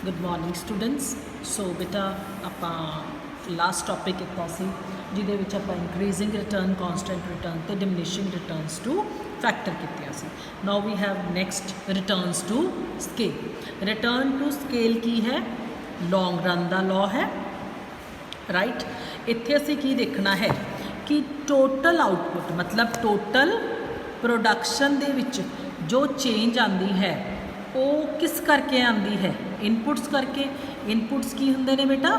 Good morning students. सो बेटा ਆਪਾਂ last topic ਕੀਤਾ ਸੀ ਜਿਹਦੇ ਵਿੱਚ ਆਪਾਂ इंक्रीजिंग रिटर्न कॉन्स्टेंट रिटर्न ਤੇ डिमिनिशिंग रिटर्नस टू फैक्टर ਕੀਤੀਆਂ ਸੀ। Now we have next returns to scale. Return to scale की है लॉन्ग रन ਦਾ लॉ है राइट। ਇੱਥੇ ਅਸੀਂ ਕੀ ਦੇਖਣਾ ਹੈ कि टोटल आउटपुट मतलब टोटल प्रोडक्शन ਦੇ ਵਿੱਚ जो चेंज आती है वो किस करके आती है, इनपुट्स करके। इनपुट्स की होंगे ने बेटा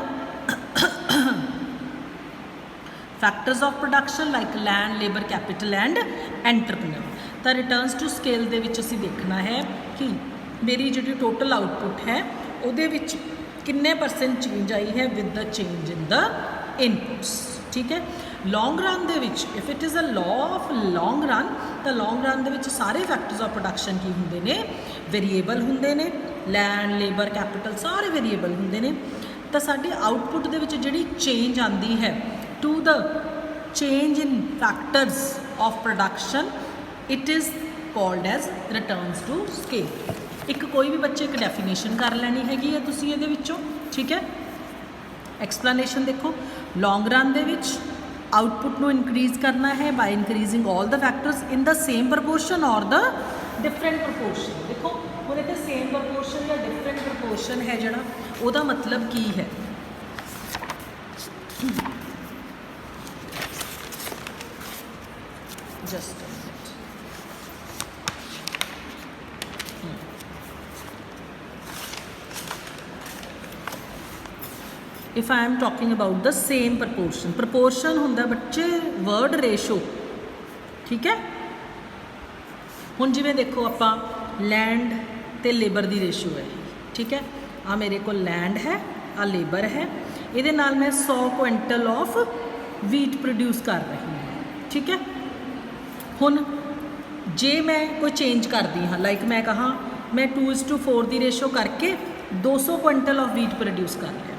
factors of production like land labour capital and entrepreneur. तो रिटर्नस टू स्केल दे विच असीं देखना है कि मेरी जी टोटल आउटपुट है उहदे विच किन्ने परसेंट चेंज आई है with the change in the inputs. ठीक है। लॉन्ग रन दे which if it is a law of long run तो लॉन्ग रन दे विच सारे फैक्टर्स ऑफ प्रोडक्शन की होंगे ने वेरीएबल होंगे ने, लैंड लेबर कैपिटल सारे वेरीएबल होंगे ने। तो साडी आउटपुट दे विच जिहड़ी चेंज आती है to the change in factors of production it is called as returns to scale. एक कोई भी बच्चे एक डेफिनेशन कर लैनी हैगी है तुसीं इहदे विचों। ठीक है। एक्सप्लेनेशन देखो, लॉन्ग रन दे विच आउटपुट नू इनक्रीज करना है by increasing all the factors in the same proportion और द डिफरेंट प्रपोर्शन। देखो हुण इत्थे सेम प्रपोर्शन या डिफरेंट प्रपोर्शन है जिहड़ा उहदा मतलब की है। Just if I am talking about the same proportion, proportion होंदा बच्चे वर्ड रेशो। ठीक है। हुण जिवें देखो आपां लैंड ते लेबर दी रेशो है। ठीक है। आ मेरे को लैंड है, आ लेबर है, इहदे नाल मैं 100 क्विंटल ऑफ वीट प्रोड्यूस कर रही हूँ। ठीक है। हुण जे मैं कोई चेंज करती हाँ लाइक मैं कहाँ मैं 2:4 की रेशो करके 200 क्विंटल ऑफ वीट प्रोड्यूस कर लिया।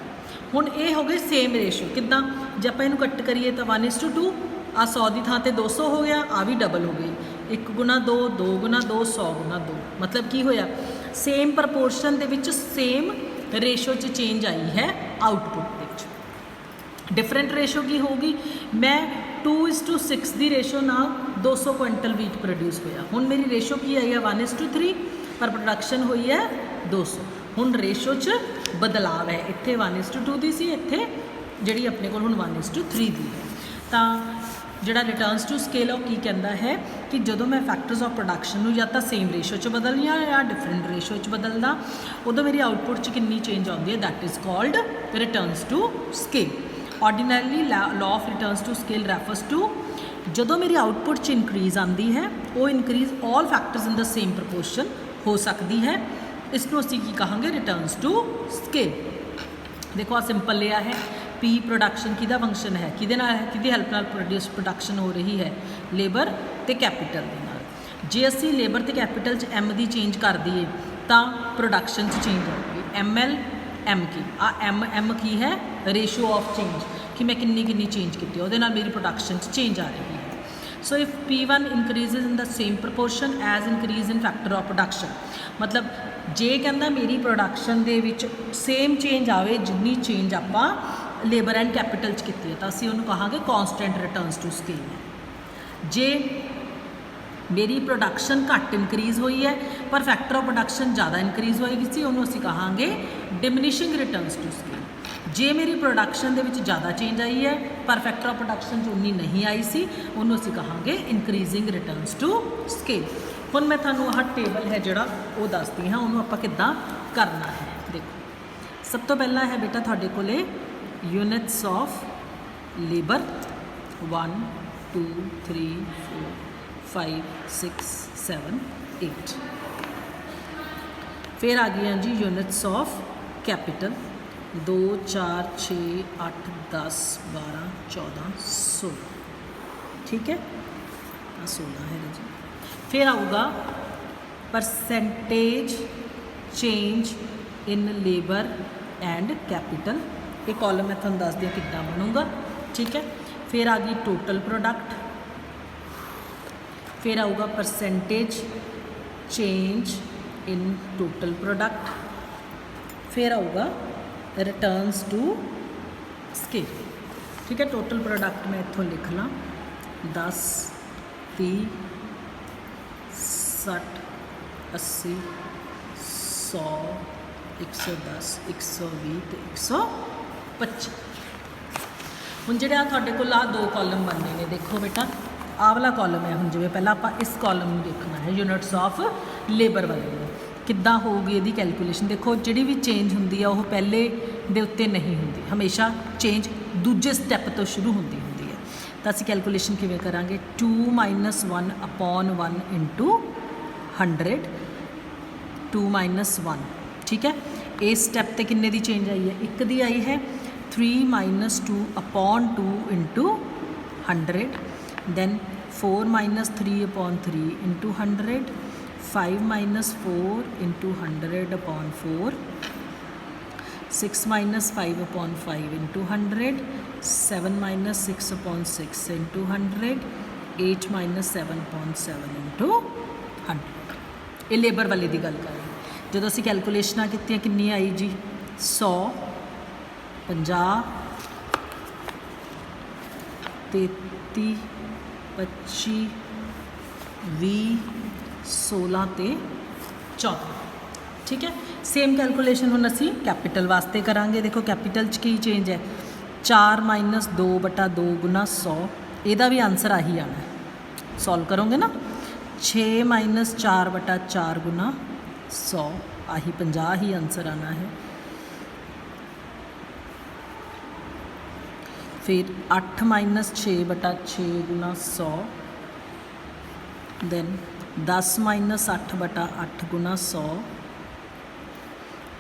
हुण ये हो गए सेम रेशो किद्दां जे आपां इहनूं कट करिए तो 1:2 आ 100 की थां ते 200 हो गया, आ भी डबल हो गई 1 गुना 2 2 गुना 2 100 गुना 2। मतलब की होया सेम प्रपोर्शन दे विच सेम रेशो च चेंज आई है आउटपुट दे विच। डिफरेंट रेशो की होगी मैं 2:6 की रेशो नाल 200 क्विंटल वीट प्रोड्यूस होया। हुण मेरी रेशो की आई है 1:3 पर प्रोडक्शन हुई है 200। हुण रेशो च बदलाव है, इत्थे 1:2 की सी, इत्थे जिहड़ी अपने कोल हुण 1:3 की है। तो जिहड़ा रिटर्नस टू स्केल है की कहता है कि जदों मैं फैक्टर्स ऑफ प्रोडक्शन नूं या तो सेम रेशो च बदलनी या डिफरेंट रेशो च बदलदा उदों मेरी आउटपुट च कितनी चेंज आती है, that is called returns to scale. Ordinarily law of returns to scale refers to जदों मेरी आउटपुट च इनक्रीज आती है वो increase all factors in the same proportion हो सकती है। इसको असीं की कहांगे रिटर्नस टू स्केल। देखो आ सिंपल लिया है पी प्रोडक्शन किहदा फंक्शन है, किहदे नाल है, किहदी हेल्प नाल प्रोडक्शन हो रही है, लेबर ते कैपिटल दे नाल। जे असीं लेबर ते कैपिटल च एम दी चेंज कर दईए तो प्रोडक्शन च चेंज आएगी। एम एल एम की आ एम की है रेशो ऑफ चेंज कि मैं किन्नी चेंज की उहदे नाल मेरी प्रोडक्शन च चेंज आ रही है। So if P1 increases in the same proportion as increase in factor of production मतलब जे कहता मेरी प्रोडक्शन दे विच सेम चेंज आवे जिन्नी चेंज आपां लेबर एंड कैपिटल च कीती है तो असीं उहनूं कहांगे कॉन्स्टेंट रिटर्नस टू स्केल है। जे मेरी प्रोडक्शन घट इंक्रीज हुई है पर फैक्टर ऑफ प्रोडक्शन ज़्यादा इंक्रीज होएगी सी उहनूं असीं कहांगे डिमिनिशिंग रिटर्नस टू स्केल। जे मेरी प्रोडक्शन दे विच ज़्यादा चेंज आई है पर फैक्टर ऑफ प्रोडक्शन च उन्नी नहीं आई सी उन्होंने असीं कहांगे इंक्रीजिंग रिटर्नस टू स्केल। हुण मैं तुहानूं आह टेबल है जिहड़ा वो दसदी हाँ उन्होंने आपां किद्दां करना है। देखो सब तो पहला है बेटा तुहाडे कोले यूनिट्स ऑफ लेबर 1 2 3 4 5 6 7 8। फिर आ गई जी यूनिट्स ऑफ कैपिटल 2 4 6 8 10 12 14 16। ठीक है 16 है जी। फिर आऊगा percentage change in labour and capital, एक कॉलम मैं तुहानूं दस दी कितना बनूगा। ठीक है। फिर आ गई टोटल प्रोडक्ट, फिर आऊगा percentage change in total product, फिर आऊगा रिटर्नस टू स्केल। ठीक है, टोटल प्रोडक्ट मैं इत्थों लिख ला 10 30 60 80 100 110 120 ਤੇ 125। ਹੁਣ ਜਿਹੜੇ ਆ ਤੁਹਾਡੇ ਕੋਲ ਆ ਦੋ ਕਾਲਮ ਬਣਨੇ ਨੇ, ਦੇਖੋ ਬੇਟਾ ਆਹ ਵਾਲਾ ਕਾਲਮ ਹੈ। ਹੁਣ ਜਿਵੇਂ ਪਹਿਲਾਂ ਆਪਾਂ ਇਸ ਕਾਲਮ ਨੂੰ ਦੇਖਣਾ ਹੈ ਯੂਨਿਟਸ ਆਫ ਲੇਬਰ ਵਾਲੇ ਨੂੰ, ਕਿੱਦਾਂ ਹੋਊਗੀ ਇਹਦੀ ਕੈਲਕੂਲੇਸ਼ਨ। ਦੇਖੋ ਜਿਹੜੀ ਵੀ ਚੇਂਜ ਹੁੰਦੀ ਆ ਉਹ ਪਹਿਲੇ ਦੇ ਉੱਤੇ ਨਹੀਂ ਹੁੰਦੀ, ਹਮੇਸ਼ਾ ਚੇਂਜ ਦੂਜੇ ਸਟੈਪ ਤੋਂ ਸ਼ੁਰੂ ਹੁੰਦੀ ਹੈ। ਤਾਂ ਅਸੀਂ ਕੈਲਕੂਲੇਸ਼ਨ ਕਿਵੇਂ ਕਰਾਂਗੇ, 2 - 1 ਅਪੋਨ 1 ਇੰਟੂ 100 2 - 1। ਠੀਕ ਹੈ, ਇਸ ਸਟੈਪ ਤੇ ਕਿੰਨੇ ਦੀ ਚੇਂਜ ਆਈ ਹੈ, 1 ਦੀ ਆਈ ਹੈ। 3 - 2 upon 2 into 100, then 4 - 3 upon 3 into 100, 5 - 4 into 100 upon 4, 6 - 5 upon 5 into 100, 7 - 6 upon 6 into 100, 8 - 7 upon 7 into 100। ਇਹ ਲੇਬਰ ਵਾਲੇ ਦੀ ਗੱਲ ਕਰ ਰਹੇ। ਜਦੋਂ ਅਸੀਂ ਕੈਲਕੂਲੇਸ਼ਨਾਂ ਕੀਤੀਆਂ ਕਿੰਨੀ ਆਈ ਜੀ, 100 50 33 25 20 16 ਤੇ 14। ठीक है, सेम कैलकुलेशन हम असी कैपिटल वास्ते करांगे। देखो कैपिटल च की चेंज है, 4 - 2 बटा 2 गुना 100, ਇਹਦਾ भी आंसर आही आना है। सॉल्व करोगे ना, 6 - 4 बटा 4 गुना 100, आही 50 ही आंसर आना है। फिर 8 - 6 बटा 6 गुना 100, देन 10 - 8 बटा 8 गुना 100,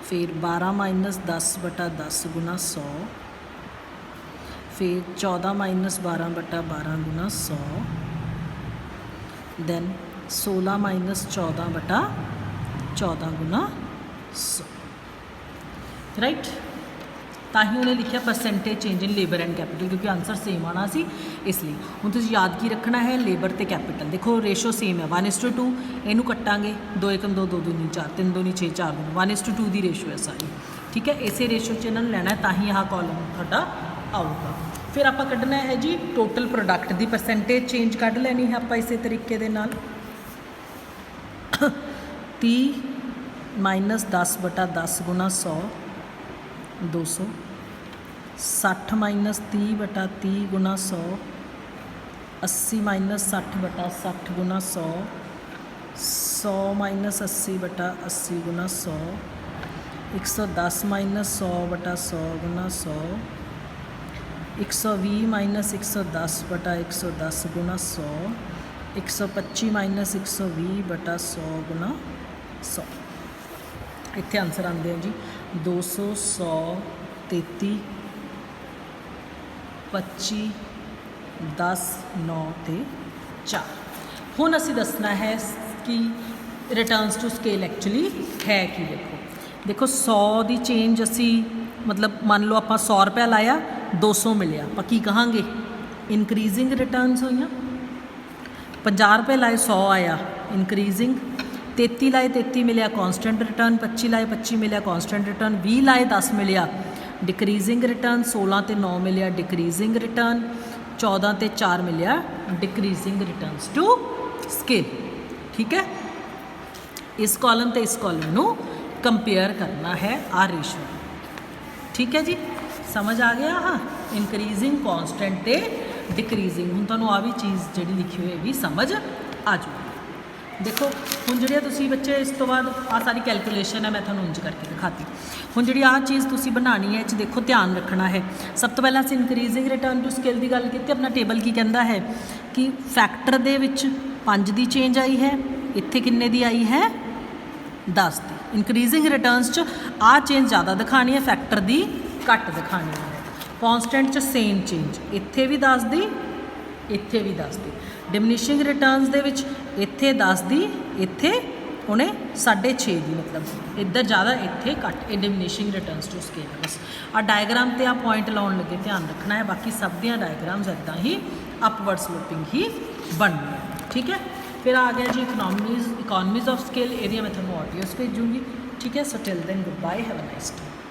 फिर 12 - 10 बटा 10 गुना 100, फिर 14 - 12 बटा 12 गुना 100, देन 16 - 14 बटा 14 गुना 100। राइट, ताही उन्हें लिखा percentage change in labour and capital, क्योंकि आंसर सेम आना सी इसलिए। हुण तुसीं याद की रखना है, लेबर ते कैपिटल। देखो रेशो सेम है 1:2, इनू कट्टांगे 2 - 1 2 2 2 4 3 2 6 4 1:2 की रेशो है सारी। ठीक है, इसे रेशो च इन्होंने लेना है, ताही आह कॉलम तुहाडा आऊगा। फिर आप कढ़ना है जी टोटल प्रोडक्ट की परसेंटेज चेंज कढ़ लैनी है आप इस तरीके दे नाल। 30 - 10 बटा 10 गुना 100 200, 60 - 30 बटा 30 गुना 100, 80 - 60 बटा 60 गुना 100, 100 - 80 बटा 80 गुना 100, 110 - 100 बटा 100 गुना 100, 120 - 110 बटा 110 गुना 100, 125 - 120 बटा 100 गुना 100। इत्थे आंसर आते हैं जी 200 100 33 25 10 9 ਤੇ 4। ਹੁਣ ਅਸੀਂ ਦੱਸਣਾ ਹੈ ਕਿ ਰਿਟਰਨਸ ਟੂ ਸਕੇਲ ਐਕਚੁਅਲੀ ਹੈ ਕੀ। ਦੇਖੋ 100 ਦੀ ਚੇਂਜ ਅਸੀਂ मतलब मान लो आप 100 रुपया लाया 200 मिलिया, आप की कहांगे इनक्रीजिंग रिटर्नस हुई। 50 रुपये लाए 100 आया इनक्रीजिंग, 33 लाए 33 मिलिया कॉन्स्टेंट रिटर्न, 25 लाए 25 मिलिया कॉन्स्टेंट रिटर्न, 20 लाए 10 मिलिया डिक्रीजिंग रिटर्न, 16 ते 9 मिलिया डिक्रीजिंग रिटर्न, 14 ते 4 मिलिया डिक्रीजिंग रिटर्नस टू स्केल। ठीक है, इस कॉलम ते इस कॉलम नू कंपेयर करना है आ रेशो। ठीक है जी, समझ आ गया। हाँ, इनक्रीजिंग कॉन्स्टेंट ते डिक्रीजिंग, हुण तुहानूं आ भी चीज़ जिहड़ी लिखी हुई भी समझ आ जाऊगी। देखो हुण जिहड़ियां तुसीं बच्चे इस तो बाद आ सारी कैलकुलेशन है मैं तुहानूं इंज करके दिखाती। हुण जिहड़ी आ चीज़ तुसीं बनानी है इह देखो ध्यान रखना है। सब तो पहला असीं इनक्रीजिंग रिटर्न टू स्केल की गल कीती, अपना टेबल की कहता है कि फैक्टर दे विच 5 की चेंज आई है, इत्थे किन्ने दी आई है 10 दी। इनक्रीजिंग रिटर्नस च आ चेंज ज़्यादा दिखानी है, फैक्टर दी घट दिखानी है। कॉन्स्टेंट च सेम चेंज, इत्थे भी 10 दी इत्थे भी 10 दी। डिमिनिशिंग रिटर्नस दे विच इत्थे 10 दी इत्थे उन्हें 6.5 दी, मतलब इधर ज़्यादा इत्थे घट। ये डिमिनिशिंग रिटर्नस टू स्केल है। बस आ डायग्राम ते आ पॉइंट लाउण लगे ध्यान रखना है, बाकी सब दियां डायग्राम्स इदां ही अपवर्ड स्लोपिंग ही बननी। ठीक है, फिर आ गया जी इकोनॉमीज़ ऑफ स्केल, एरिया मैं थोड़ा ऑडियोस भेजूँगी। ठीक है, so till then goodbye, have a nice day.